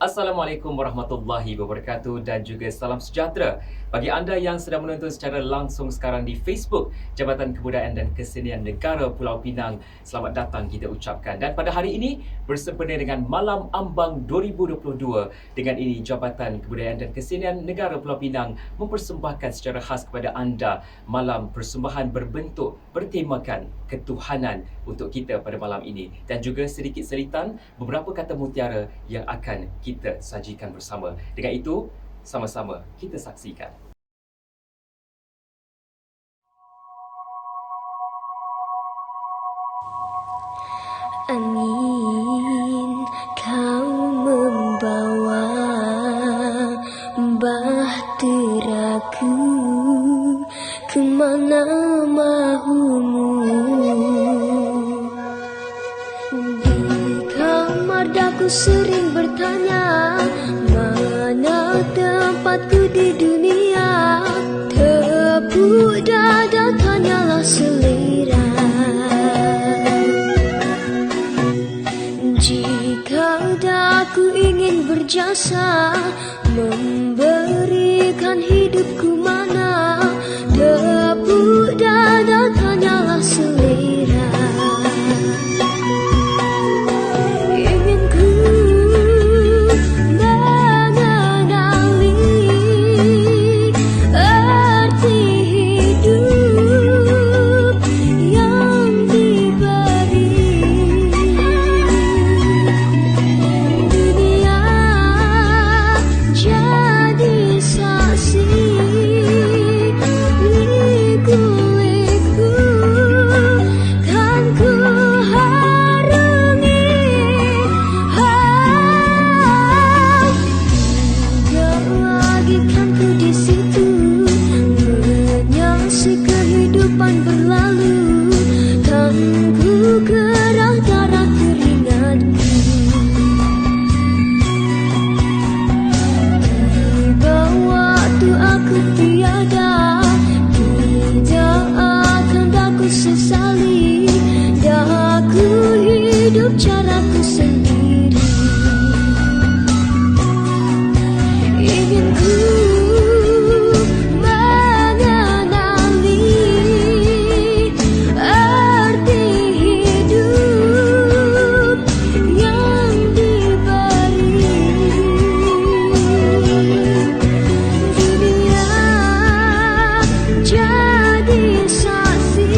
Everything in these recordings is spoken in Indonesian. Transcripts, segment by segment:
Assalamualaikum warahmatullahi wabarakatuh dan juga salam sejahtera bagi anda yang sedang menonton secara langsung sekarang di Facebook Jabatan Kebudayaan dan Kesenian Negara Pulau Pinang. Selamat datang kita ucapkan. Dan pada hari ini bersempena dengan Malam Ambang 2022, dengan ini Jabatan Kebudayaan dan Kesenian Negara Pulau Pinang mempersembahkan secara khas kepada anda malam persembahan berbentuk bertemakan ketuhanan untuk kita pada malam ini, dan juga sedikit selitan beberapa kata mutiara yang akan kita sajikan bersama. Dengan itu, sama-sama kita saksikan. Angin kau membawa bahteraku kemana mahumu. Di kamar daku sering bertanya, mana tempatku di dunia? Tepuk dada tanyalah selera. Jika daku ingin berjasa, memberikan hidupku mana? Tepuk dada tanyalah selera. Ingin ku mengenali arti hidup yang diberi. Dunia jadi saksi liku-liku kan ku harungi. Tidak lagi kan ku di situ menyaksi kehidupan berlalu, kan ku gerah darah keringatku. Tiba waktu aku tiada, tidak akan daku sesali. Daku hidup caraku sendiri. Ingin ku mengenali arti hidup yang diberi. Dunia jadi saksi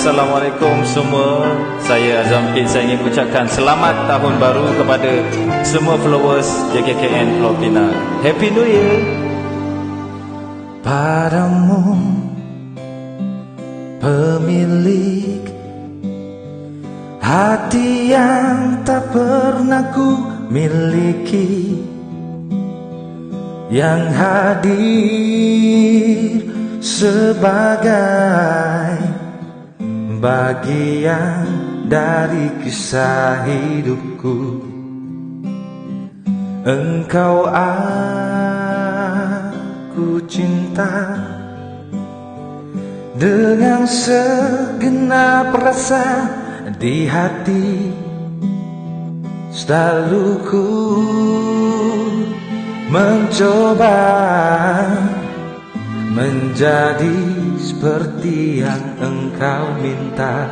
Assalamualaikum semua. Saya Azam Kid. Saya ingin ucapkan selamat tahun baru kepada semua followers JKKN Pulau Pinang. Happy New Year. Padamu pemilik hati yang tak pernah ku miliki, yang hadir sebagai bagian dari kisah hidupku. Engkau aku cinta dengan segenap rasa di hati. Selalu ku mencoba menjadi seperti yang engkau minta.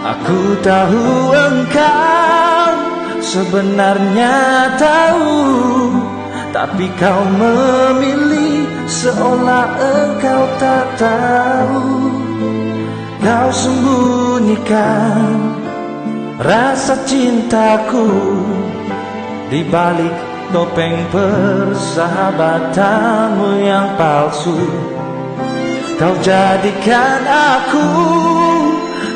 Aku tahu engkau sebenarnya tahu, tapi kau memilih seolah engkau tak tahu. Kau sembunyikan rasa cintaku di balik topeng persahabatanmu yang palsu. Kau jadikan aku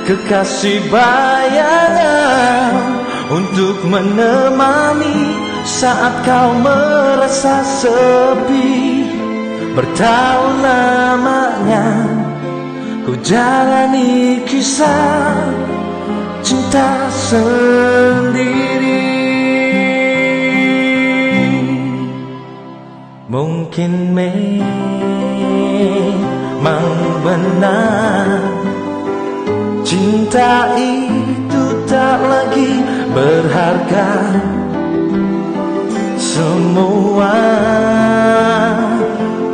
kekasih bayangan untuk menemani saat kau merasa sepi. Bertahun lamanya ku jalani kisah cinta sendiri. Mungkin memang benar cinta itu tak lagi berharga. Semua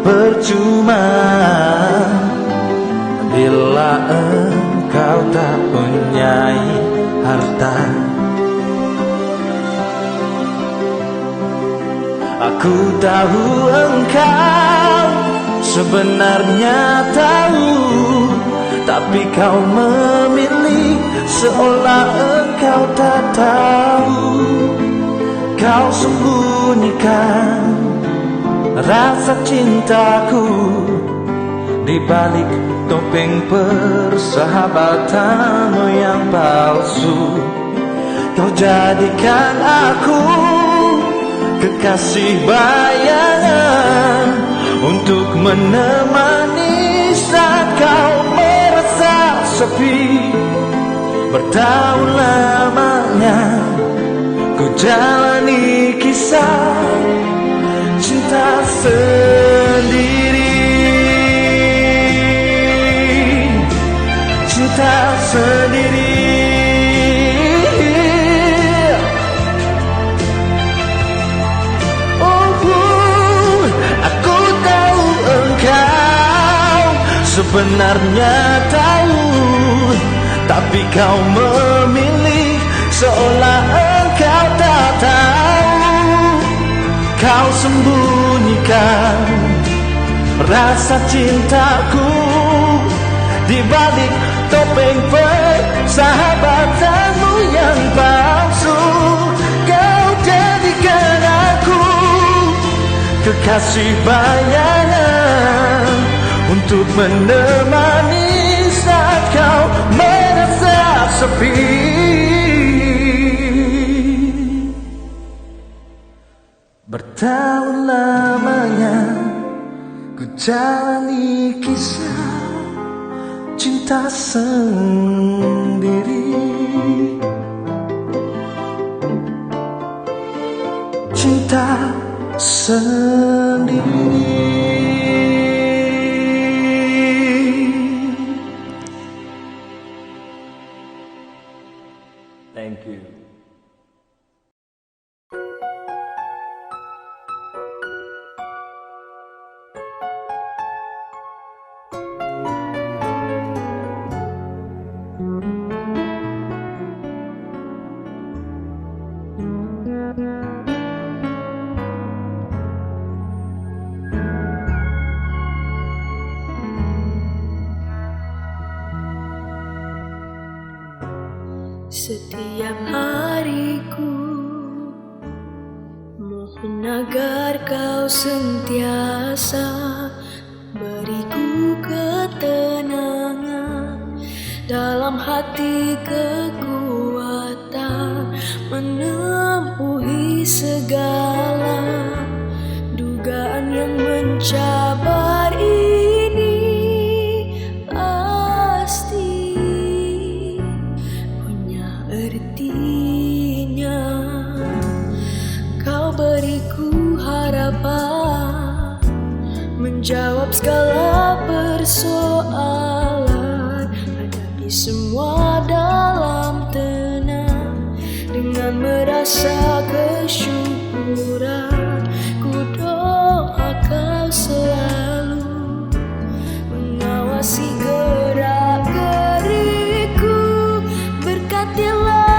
percuma bila engkau tak punyai harta. Aku tahu engkau sebenarnya tahu, tapi kau memilih seolah engkau tak tahu. Kau sembunyikan rasa cintaku di balik topeng persahabatanmu yang palsu. Kau jadikan aku kekasih bayangan untuk menemani saat kau merasa sepi. Bertahun lamanya ku jalani kisah cinta sendiri. Cinta sendiri. Aku tahu engkau sebenarnya tahu, tapi kau memilih seolah engkau tak tahu. Kau sembunyikan rasa cintaku di balik topeng persahabatanmu yang palsu. Kau jadikan aku kekasih bayangan untuk menemani saat kau merasa sepi. Bertahun lamanya ku jalani kisah cinta sendiri. Cinta sendiri. Thank you. setiap hariku. Mohon agar kau sentiasa beriku ketenangan, dalam hati kekuatan menempuhi segala dugaan yang mencabar ini. Pasti punya artinya. Kau beriku harapan, menjawab segala persoalan, hadapi semua dalam tenang, dengan merasa kesyukuran. Ku doa kau selalu mengawasi gerak-geriku, berkatilah.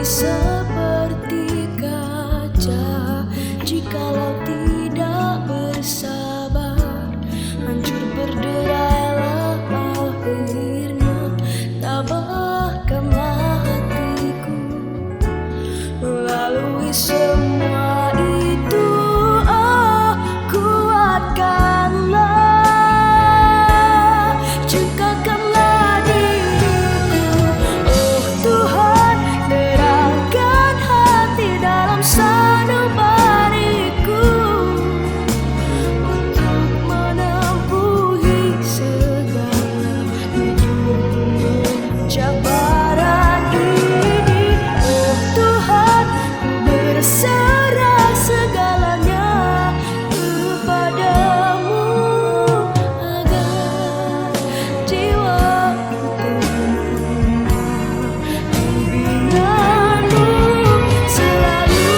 Seperti kaca, jikalau tidak bersabar, hancur berderailah akhirnya. Tabahkanlah hatiku melalui semua itu. Oh, kuatkanlah, cekakkanlah diriku. Oh Tuhan, terangkan hati dalam sanubariku, untuk menempuhi segala hidup penuh cabaran ini. Oh Tuhan, ku berserah segalanya kepadamu, agar jiwaku tenang, bimbinganmu selalu.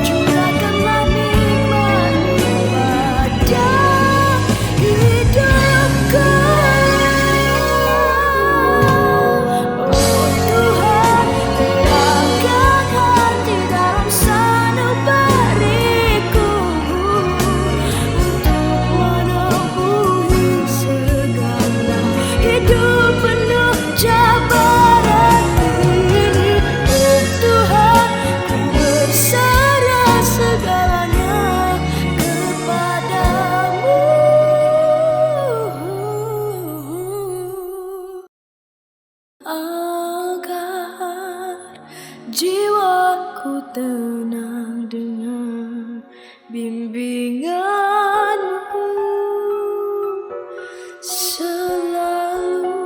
Curahkanlah nikmat-Mu pada hidupku. Oh Tuhan, terangkan hati dalam sanubariku, untuk menempuhi segala hidup penuh cabaran ini. Oh Tuhan, ku berserah segalanya kepadamu, agar jiwaku tenang dengan bimbinganmu selalu.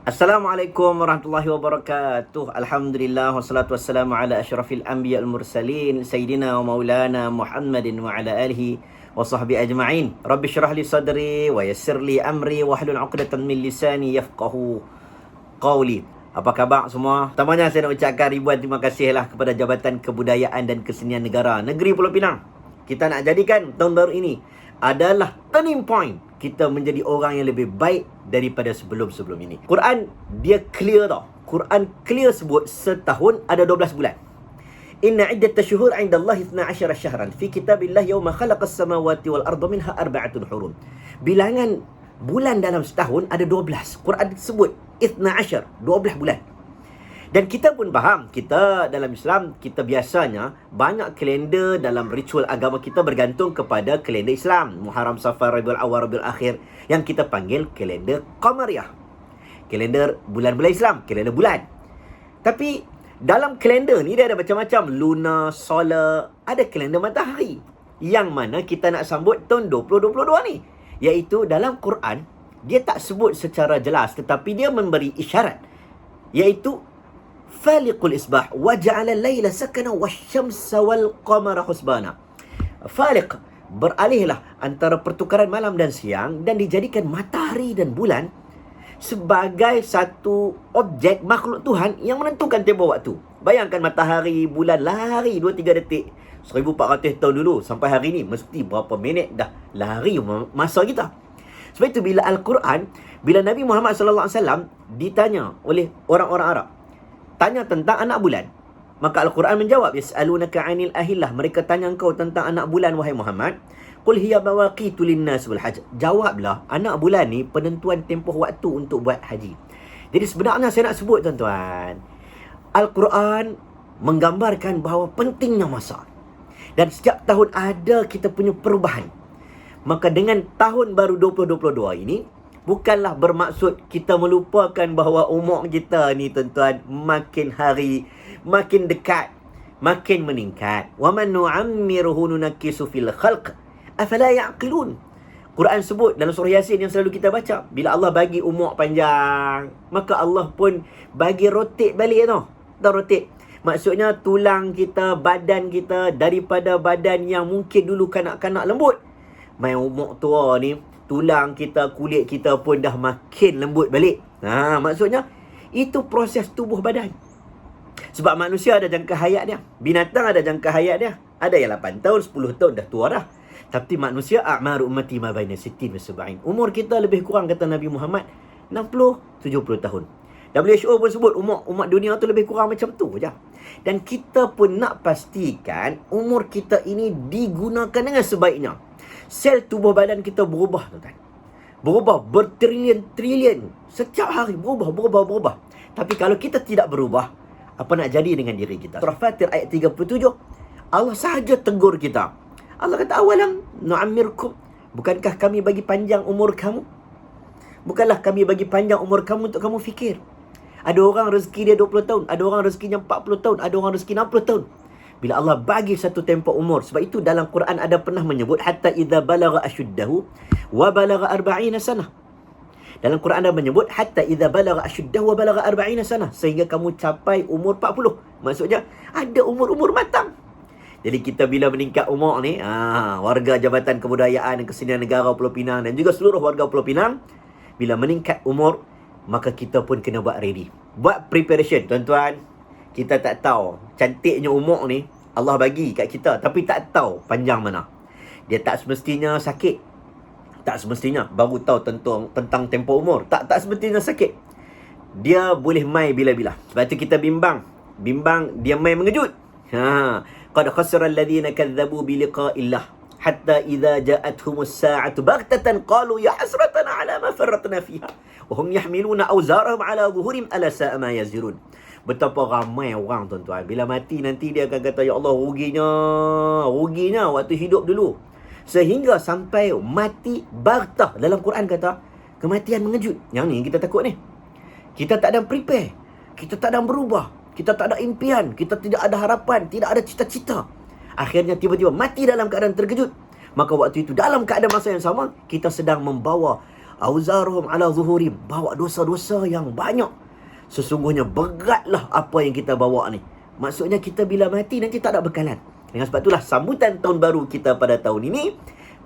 Assalamualaikum warahmatullahi wabarakatuh. Alhamdulillah wassalatu wassalamu ala asyrafil anbiya al mursalin sayyidina wa maulana Muhammadin wa ala alihi wa sahbihi ajma'in. Rabbi syrah li sadri wa yassir li amri wa hlul 'uqdatam min lisani yafqahu qawli. Apa khabar semua? Pertamanya saya nak ucapkan ribuan terima kasihlah kepada Jabatan Kebudayaan dan Kesenian Negara Negeri Pulau Pinang. Kita nak jadikan tahun baru ini adalah turning point kita menjadi orang yang lebih baik daripada sebelum-sebelum ini. Quran dia clear tau. Quran clear sebut setahun ada 12 bulan. Inna iddata syuhur 'inda Allah 12 syahran fi kitabillah yawma khalaqas samawati wal arda minha arba'atun hurum. Bilangan bulan dalam setahun ada 12. Quran disebut 12 bulan. Dan kita pun faham, kita dalam Islam, kita biasanya banyak kalender dalam ritual agama kita bergantung kepada kalender Islam. Muharram, Safar, Rabiul Awal, Rabiul Akhir, yang kita panggil kalender Qamariyah. Kalender bulan-bulan Islam, kalender bulan. Tapi dalam kalender ni dia ada macam-macam, lunar, solar, ada kalender matahari. Yang mana kita nak sambut tahun 2022 ni. Iaitu dalam Quran, dia tak sebut secara jelas, tetapi dia memberi isyarat. Iaitu Faliqul isbah wa ja'ala al-laila sakana wasyamsa wal qamara husbana. Faliq, beralihlah antara pertukaran malam dan siang, dan dijadikan matahari dan bulan sebagai satu objek makhluk Tuhan yang menentukan tempoh waktu. Bayangkan matahari, bulan lari 2-3 detik. 1400 tahun dulu sampai hari ni mesti berapa minit dah lari masa kita. Sebab itu bila Al-Quran, bila Nabi Muhammad SAW ditanya oleh orang-orang Arab, tanya tentang anak bulan, maka Al-Quran menjawab, yas'alunaka 'anil ahillah, mereka tanya engkau tentang anak bulan wahai Muhammad. Qul hiya mawaqitu lin-nas wal hajj. Jawablah, anak bulan ni penentuan tempoh waktu untuk buat haji. Jadi sebenarnya saya nak sebut tuan-tuan, Al-Quran menggambarkan bahawa pentingnya masa. Dan setiap tahun ada kita punya perubahan. Maka dengan tahun baru 2022 ini, bukanlah bermaksud kita melupakan bahawa umur kita ni tuan-tuan makin hari makin dekat, makin meningkat. Wa man nu'ammiruhu nunakkisu fil khalq afala ya'qilun. Quran sebut dalam surah Yasin yang selalu kita baca, bila Allah bagi umur panjang, maka Allah pun bagi rotate balik tu. Dah rotate. Maksudnya tulang kita, badan kita, daripada badan yang mungkin dulu kanak-kanak lembut, main umur tua ni, tulang kita, kulit kita pun dah makin lembut balik. Maksudnya itu proses tubuh badan. Sebab manusia ada jangka hayat dia, binatang ada jangka hayat dia. Ada yang 8 tahun, 10 tahun dah tua dah. Tapi manusia, a'maru ummati ma baina 60 wa 70. Umur kita lebih kurang, kata Nabi Muhammad, 60-70 tahun. WHO pun sebut umat dunia tu lebih kurang macam tu je. Dan kita pun nak pastikan umur kita ini digunakan dengan sebaiknya. Sel tubuh badan kita berubah, tuan-tuan. Berubah bertrilion-trilion. Setiap hari berubah. Tapi kalau kita tidak berubah, apa nak jadi dengan diri kita? Surah Fatir ayat 37, Allah sahaja tegur kita. Allah kata, awalam nu'ammirkum, bukankah kami bagi panjang umur kamu? Bukanlah kami bagi panjang umur kamu untuk kamu fikir. Ada orang rezeki dia 20 tahun, ada orang rezekinya 40 tahun, ada orang rezeki 60 tahun. Bila Allah bagi satu tempoh umur. Sebab itu dalam Quran ada pernah menyebut hatta idza balagha ashuddahu wa balagha 40 sanah. Dalam Quran ada menyebut hatta idza balagha ashuddahu wa balagha 40 sanah, sehingga kamu capai umur 40. Maksudnya ada umur-umur matang. Jadi kita bila meningkat umur ni, warga Jabatan Kebudayaan dan Kesenian Negara Pulau Pinang dan juga seluruh warga Pulau Pinang, bila meningkat umur, maka kita pun kena buat ready. Buat preparation, tuan-tuan. Kita tak tahu cantiknya umur ni Allah bagi kat kita, tapi tak tahu panjang mana. Dia tak semestinya sakit. Tak semestinya baru tahu tentang tempoh umur. Tak semestinya sakit. Dia boleh mai bila-bila. Sebab tu kita bimbang. Dia mai mengejut. Qad khasira alladhina kadzabu bi liqa'illah hatta idza ja'atuhumus sa'atu baghtatan qalu ya hasratana ala ma farratna fiha wa hum yahmiluna awzarahum ala dhuhurihim ala sa'a ma yazirun. Betapa ramai orang, tuan-tuan, bila mati nanti dia akan kata, ya Allah, ruginya waktu hidup dulu. Sehingga sampai mati baghtah. Dalam Quran kata kematian mengejut. Yang ni kita takut ni. Kita tak ada prepare, kita tak ada berubah, kita tak ada impian, kita tidak ada harapan, tidak ada cita-cita. Akhirnya tiba-tiba mati dalam keadaan terkejut. Maka waktu itu dalam keadaan masa yang sama, kita sedang membawa auzaruhum ala zuhurim, bawa dosa-dosa yang banyak. Sesungguhnya beratlah apa yang kita bawa ni. Maksudnya kita bila mati nanti tak ada bekalan. Dengan sebab itulah sambutan tahun baru kita pada tahun ini,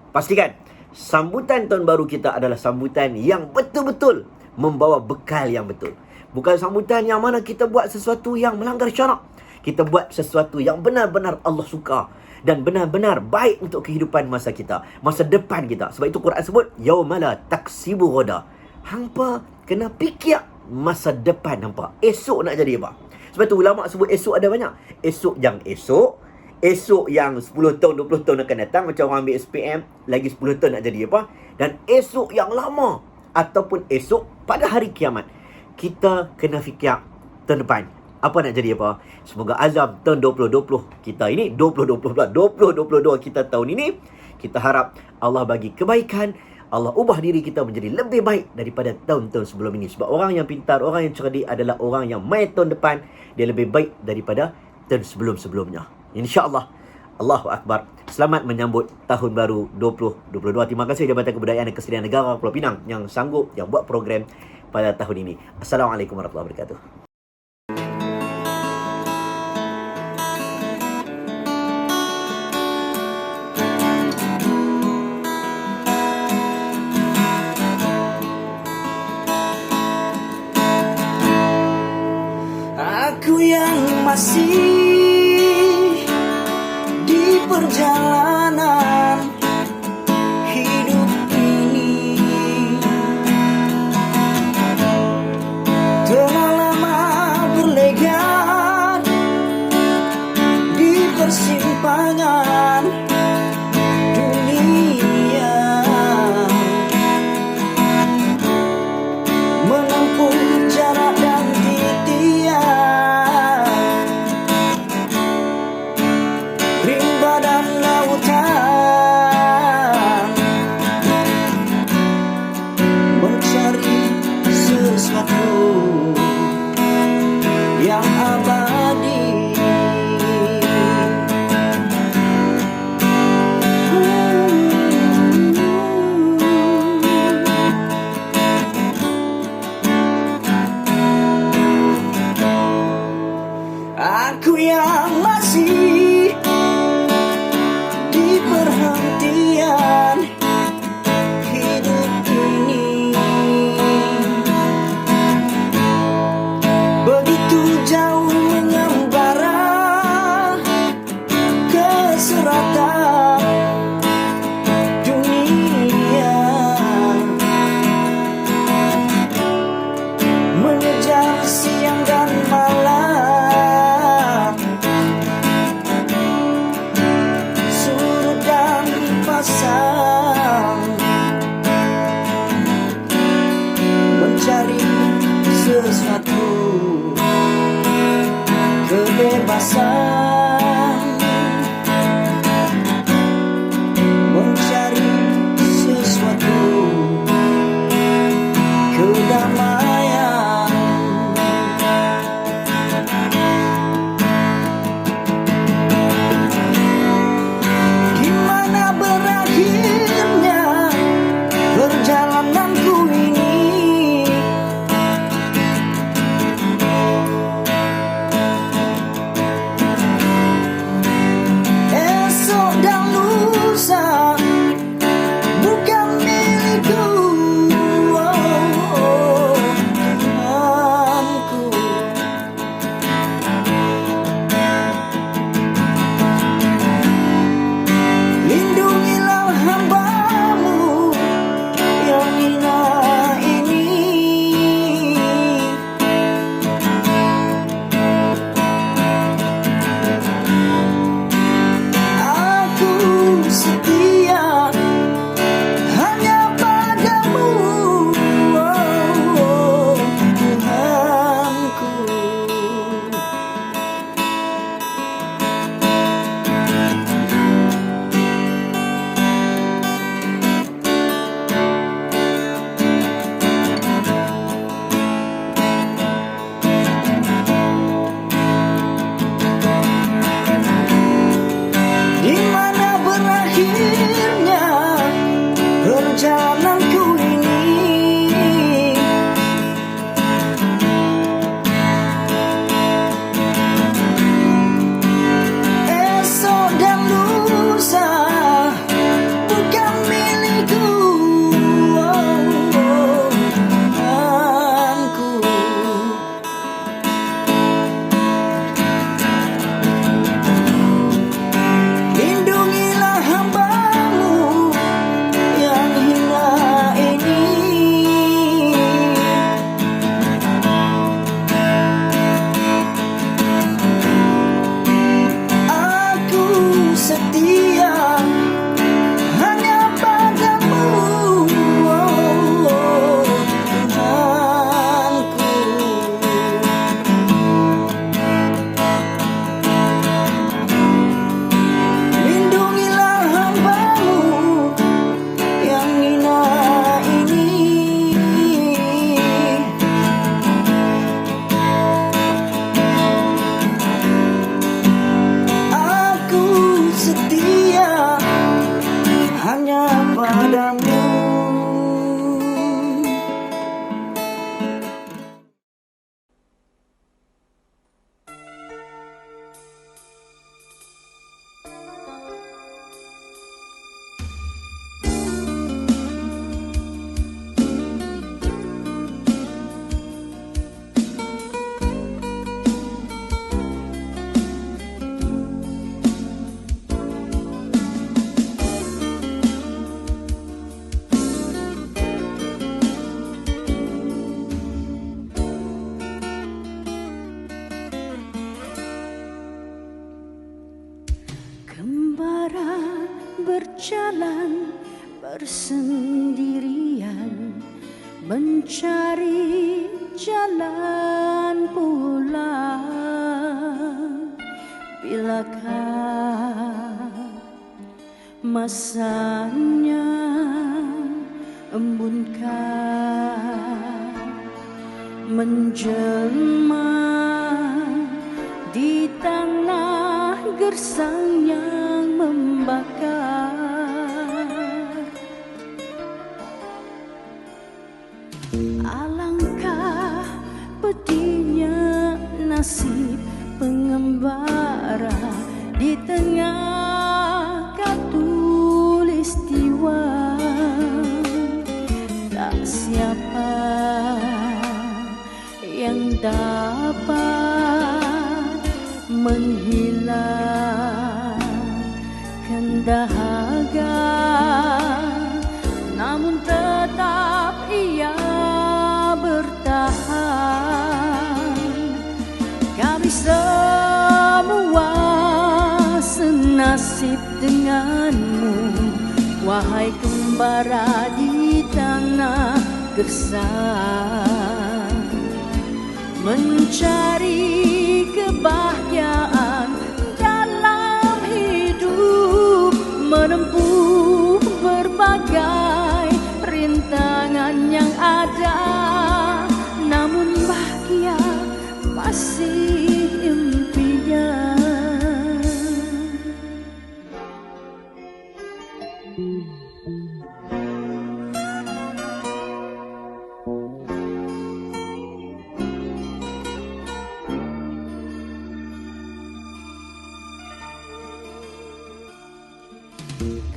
pastikan sambutan tahun baru kita adalah sambutan yang betul-betul membawa bekal yang betul. Bukan sambutan yang mana kita buat sesuatu yang melanggar syarak. Kita buat sesuatu yang benar-benar Allah suka dan benar-benar baik untuk kehidupan masa kita, masa depan kita. Sebab itu Quran sebut yaumala taksibu ghada. Hampa kena fikir masa depan hampa. Esok nak jadi apa? Sebab tu ulama sebut esok ada banyak. Esok yang 10 tahun, 20 tahun akan datang. Macam orang ambil SPM, lagi 10 tahun nak jadi apa? Dan esok yang lama ataupun esok pada hari kiamat, kita kena fikir tahun depan. Apa nak jadi apa? Semoga azam tahun 2020 kita ini, 2022 kita tahun ini, kita harap Allah bagi kebaikan, Allah ubah diri kita menjadi lebih baik daripada tahun-tahun sebelum ini. Sebab orang yang pintar, orang yang cerdik adalah orang yang mai tahun depan dia lebih baik daripada tahun sebelum-sebelumnya. InsyaAllah. Allahu Akbar. Selamat menyambut tahun baru 2022. Terima kasih Jabatan Kebudayaan dan Kesenian Negara Pulau Pinang yang sanggup, yang buat program pada tahun ini. Assalamualaikum warahmatullahi wabarakatuh. Aku yang masih di perjalanan hidup ini, telah lama berlegar di persimpangan dunia, menempuh jarak dan titian, rimba dan lautan, mencari sesuatu yang abadi. Aku yang masih di perhentian hidup ini, begitu jauh mengembara ke serata dunia, mengejar siang dan malam, surut dan pasang, mencari sesuatu kebebasan, mencari sesuatu kedamaian. Gimana berakhirnya perjalananku ini? Esok dan lusa bukan milikku. berjalan bersendirian, mencari jalan pulang. Bilakah masanya embunkan menjelma di tanah gersang yang membakar. Alangkah pedihnya nasib pengembara di tengah khatulistiwa. Tak siapa yang dapat menghilangkan dahaga, namun tetap ia bertahan. Kami semua senasib denganmu, wahai kembara di tanah gersang, mencari kebahagiaan dalam hidup, menempuh berbagai rintangan yang ada, namun bahagia masih impian.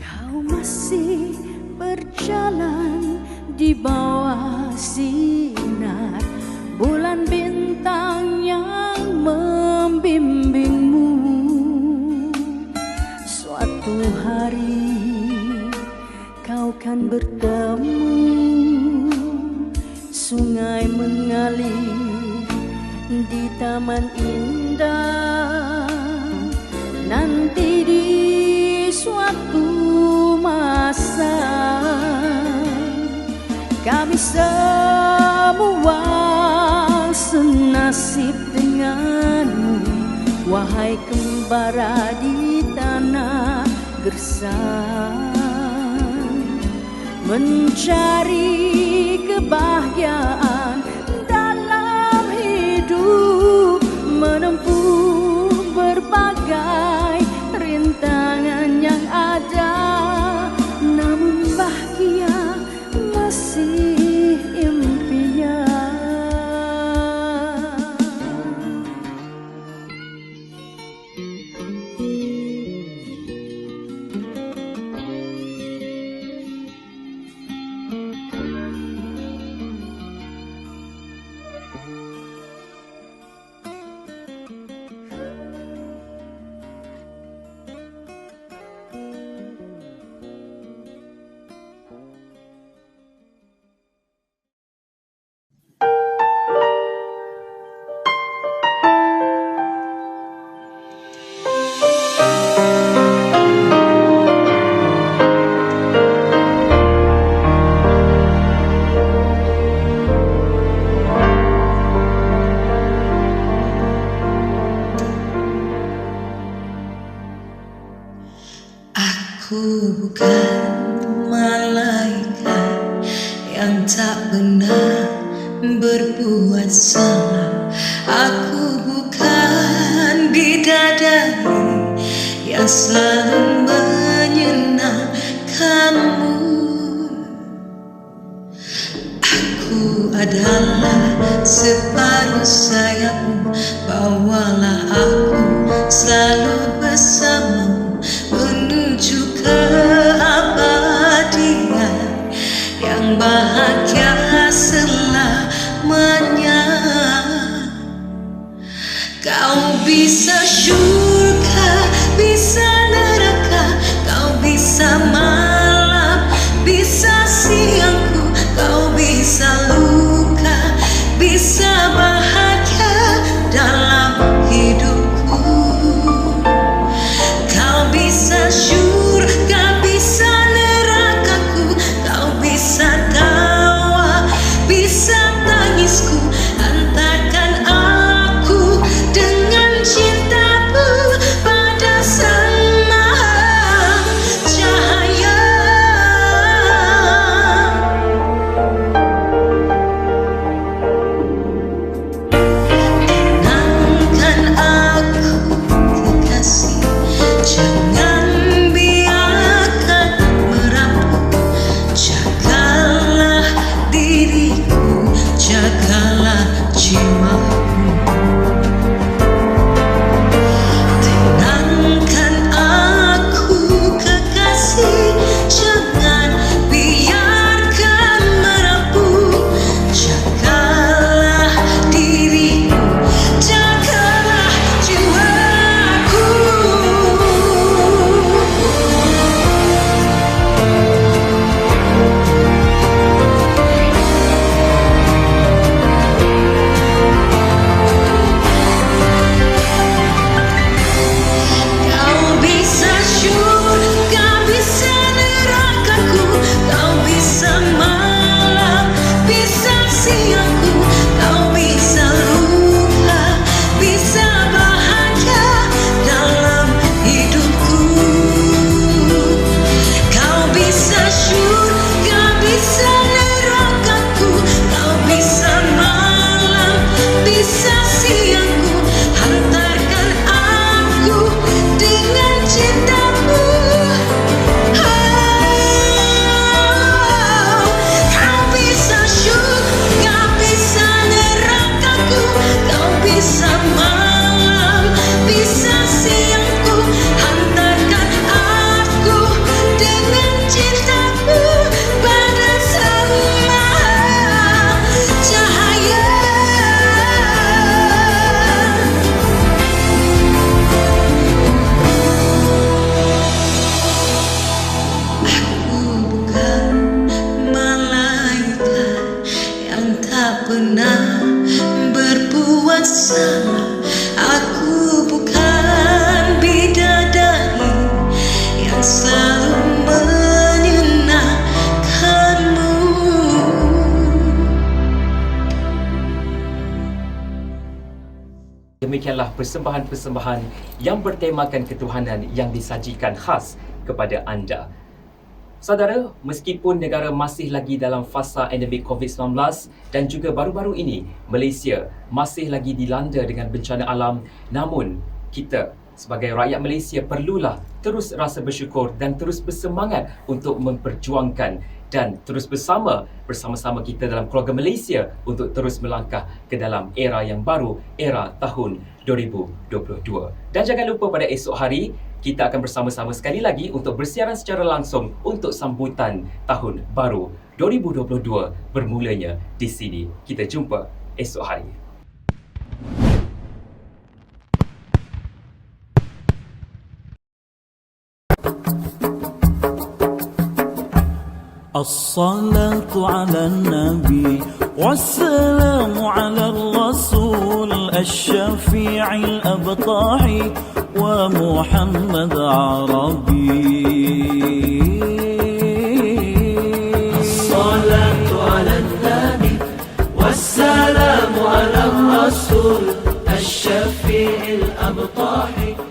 Kau masih berjalan di bawah sinar bulan bintang yang membimbingmu. Suatu hari kau kan bertemu, sungai mengalir di taman indah. Nanti di suatu masa kami semua senasib denganmu, wahai kembara di tanah gersang, mencari kebahagiaan dalam hidup, menempuh berbagai rintangan yang ada, namun bahagia masih impian. Aku bukan malaikat yang tak pernah berbuat salah. Aku bukan bidadari yang selalu menyenangkanmu. Aku adalah separuh sayapmu, bawalah aku selalu bersamamu menuju keabadian yang bahagia selamanya. Kau bisa syurga, bisa neraka, kau bisa malam, bisa siangku, kau bisa luka, bisa bahagia dalam hidupku. pernah berbuat salah. Aku bukan bidadari yang selalu menyenangkanmu. Demikianlah persembahan-persembahan yang bertemakan ketuhanan yang disajikan khas kepada anda. Saudara, meskipun negara masih lagi dalam fasa endemik COVID-19 dan juga baru-baru ini Malaysia masih lagi dilanda dengan bencana alam, namun kita sebagai rakyat Malaysia perlulah terus rasa bersyukur dan terus bersemangat untuk memperjuangkan dan terus bersama-sama kita dalam keluarga Malaysia untuk terus melangkah ke dalam era yang baru, era tahun 2022. Dan jangan lupa pada esok hari kita akan bersama-sama sekali lagi untuk bersiaran secara langsung untuk sambutan tahun baru 2022 bermulanya di sini. Kita jumpa esok hari. الصلاة على النبي والسلام على الرسول الشفيع الأبطاحي ومحمد عربي. الصلاة على النبي والسلام على الرسول الشفيع الأبطاحي